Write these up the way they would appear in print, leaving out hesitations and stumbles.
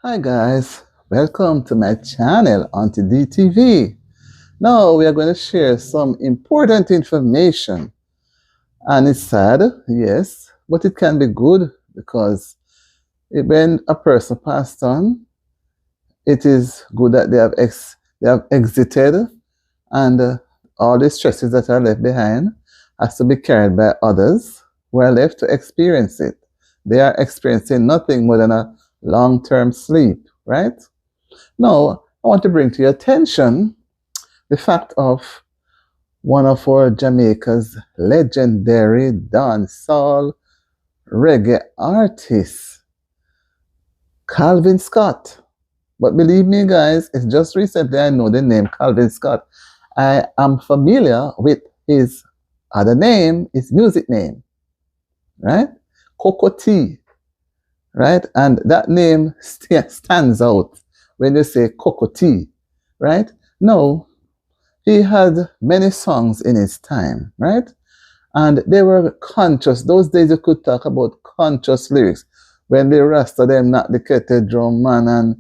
Hi guys, welcome to my channel Auntie DTV. Now we are going to share some important information, and it's sad, yes, but it can be good because when a person passed on, it is good that they have exited, and all the stresses that are left behind has to be carried by others who are left to experience it. They are experiencing nothing more than a long-term sleep, right? Now, I want to bring to your attention the fact of one of our Jamaica's legendary dancehall reggae artists, Calvin Scott. But believe me, guys, it's just recently I know the name Calvin Scott. I am familiar with his other name, his music name, right? Coco T, right? And that name stands out when you say Coco T, right? No, he had many songs in his time, right? And they were conscious. Those days you could talk about conscious lyrics. When the Rasta them not the kettle drum man, and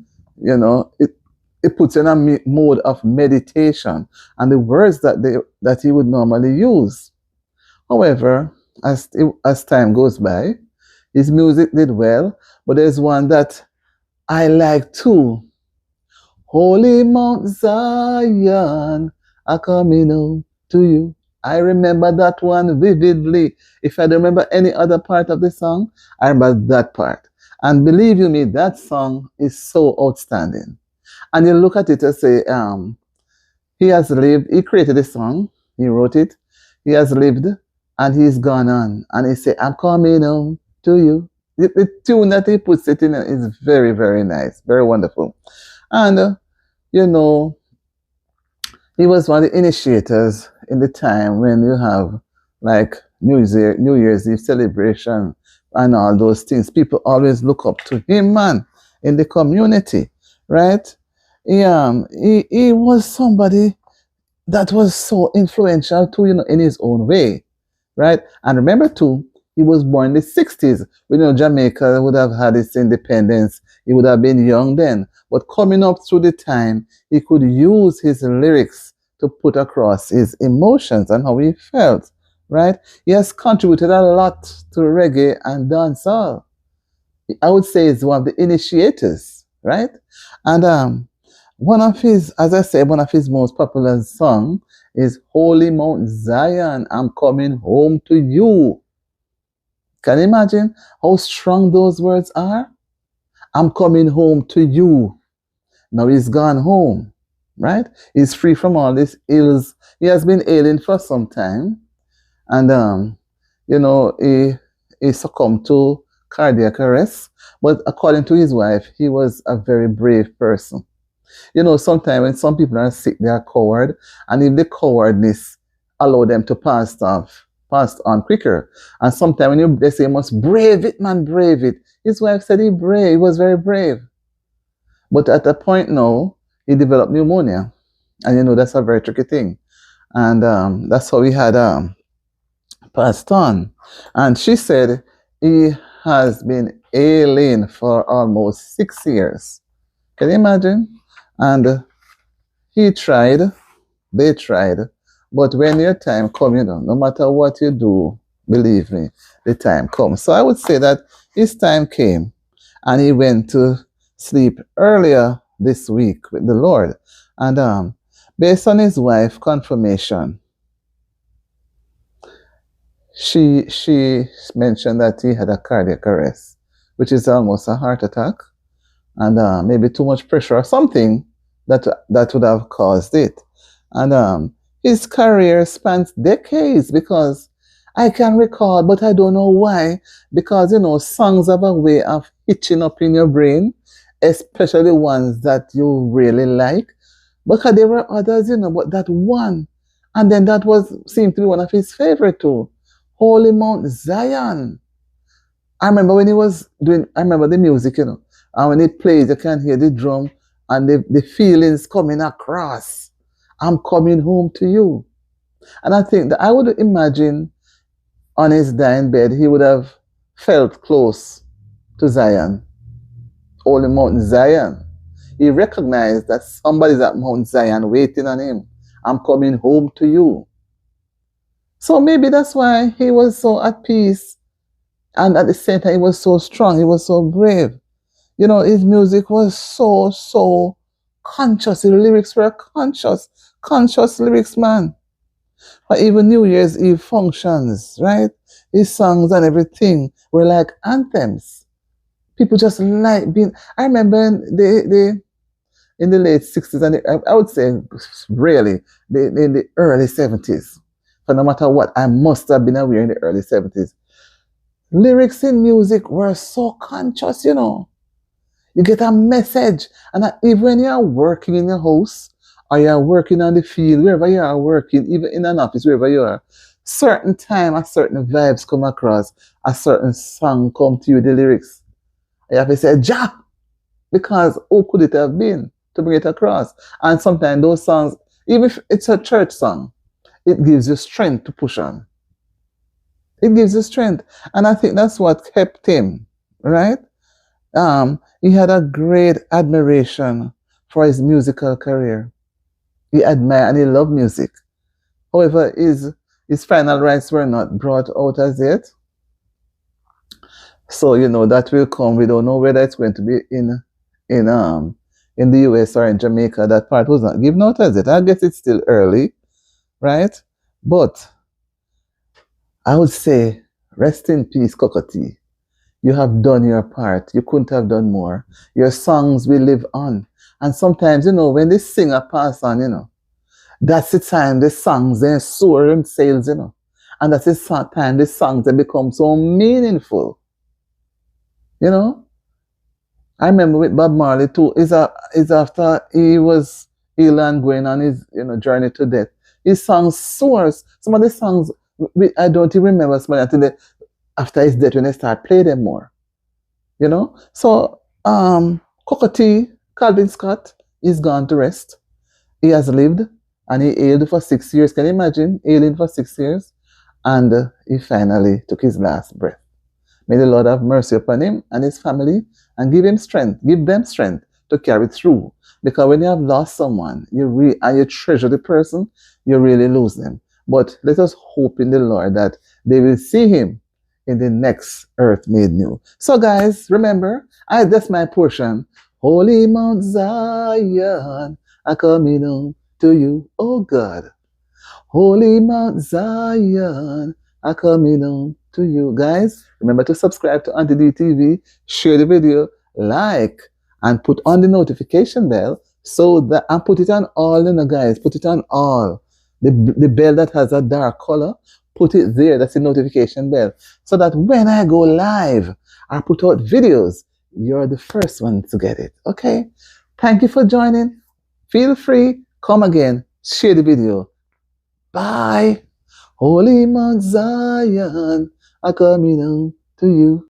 it puts in a mode of meditation and the words that he would normally use. However, as time goes by, his music did well, but there's one that I like too. Holy Mount Zion, I coming home to you. I remember that one vividly. If I don't remember any other part of the song, I remember that part. And believe you me, that song is so outstanding. And you look at it and say, he has lived, he created the song, he wrote it, he has lived, and he's gone on. And he said, I'm coming home to you. The tune that he puts it in is very, very nice, very wonderful. And, you know, he was one of the initiators in the time when you have like New Year's Eve celebration and all those things. People always look up to him, man, in the community, right? He was somebody that was so influential too, in his own way, right? And remember too, he was born in the 60s. Jamaica would have had its independence. He would have been young then. But coming up through the time, he could use his lyrics to put across his emotions and how he felt, right? He has contributed a lot to reggae and dancehall. I would say he's one of the initiators, right? And one of his, as I said, one of his most popular songs is Holy Mount Zion, I'm coming home to you. Can you imagine how strong those words are? I'm coming home to you. Now he's gone home, right? He's free from all these ills. He has been ailing for some time. And, he succumbed to cardiac arrest. But according to his wife, he was a very brave person. Sometimes when some people are sick, they are coward. And if the cowardness allow them to pass on quicker. And sometimes when they say, you must brave it, man, brave it. His wife said he was very brave. But at a point now, he developed pneumonia. And that's a very tricky thing. And that's how he had passed on. And she said he has been ailing for almost 6 years. Can you imagine? And he tried, they tried, but when your time comes, no matter what you do, believe me, the time comes. So I would say that his time came, and he went to sleep earlier this week with the Lord. And based on his wife's confirmation, she mentioned that he had a cardiac arrest, which is almost a heart attack, and maybe too much pressure or something that would have caused it. And his career spans decades, because I can recall, but I don't know why, because songs have a way of hitching up in your brain, especially ones that you really like. Because there were others, but that one, and then that seemed to be one of his favorite too. Holy Mount Zion. I remember when he was I remember the music, and when he plays, you can hear the drum and the feelings coming across. I'm coming home to you. And I think that I would imagine on his dying bed, he would have felt close to Zion. Holy Mount Zion. He recognized that somebody's at Mount Zion waiting on him. I'm coming home to you. So maybe that's why he was so at peace. And at the same time, he was so strong. He was so brave. You know, his music was so conscious. His lyrics were conscious lyrics, man. But even New Year's Eve functions, right? His songs and everything were like anthems. People just like being. I remember in the late 60s and I would say really in the early 70s. But no matter what, I must have been aware in the early 70s. Lyrics in music were so conscious, you know. You get a message. And even when you're working in your house or you're working on the field, wherever you are working, even in an office, wherever you are, certain time, a certain vibes come across, a certain song come to you, the lyrics. You have to say, Ja! Because who could it have been to bring it across? And sometimes those songs, even if it's a church song, it gives you strength to push on. It gives you strength. And I think that's what kept him, right? He had a great admiration for his musical career. He admired and he loved music. However, his final rights were not brought out as yet. So you know that will come. We don't know whether it's going to be in the US or in Jamaica. That part was not given out as yet. I guess it's still early, right? But I would say, rest in peace, Coco T. You have done your part. You couldn't have done more. Your songs will live on. And sometimes, you know, when the singer pass on, you know, that's the time the songs they soar and sails, you know. And that's the time the songs they become so meaningful. You know? I remember with Bob Marley too, is after he was ill and going on his journey to death. His songs soars. Some of the songs I don't even remember some until after his death when they start playing them more. You know? So Coco T, Calvin Scott, is gone to rest. He has lived and he ailed for 6 years. Can you imagine? Ailing for 6 years. And he finally took his last breath. May the Lord have mercy upon him and his family and give them strength to carry through. Because when you have lost someone, and you treasure the person, you really lose them. But let us hope in the Lord that they will see him in the next earth made new. So guys, remember, that's my portion. Holy Mount Zion, I coming home to you, oh God. Holy Mount Zion, I coming home to you. Guys, remember to subscribe to Auntie D TV, share the video, like, and put on the notification bell so that, and put it on all, you know, guys, put it on all. The bell that has a dark color, put it there, that's the notification bell. So that when I go live, I put out videos, you're the first one to get it, okay? Thank you for joining. Feel free, come again, share the video. Bye. Holy Mount Zion, I coming home to you.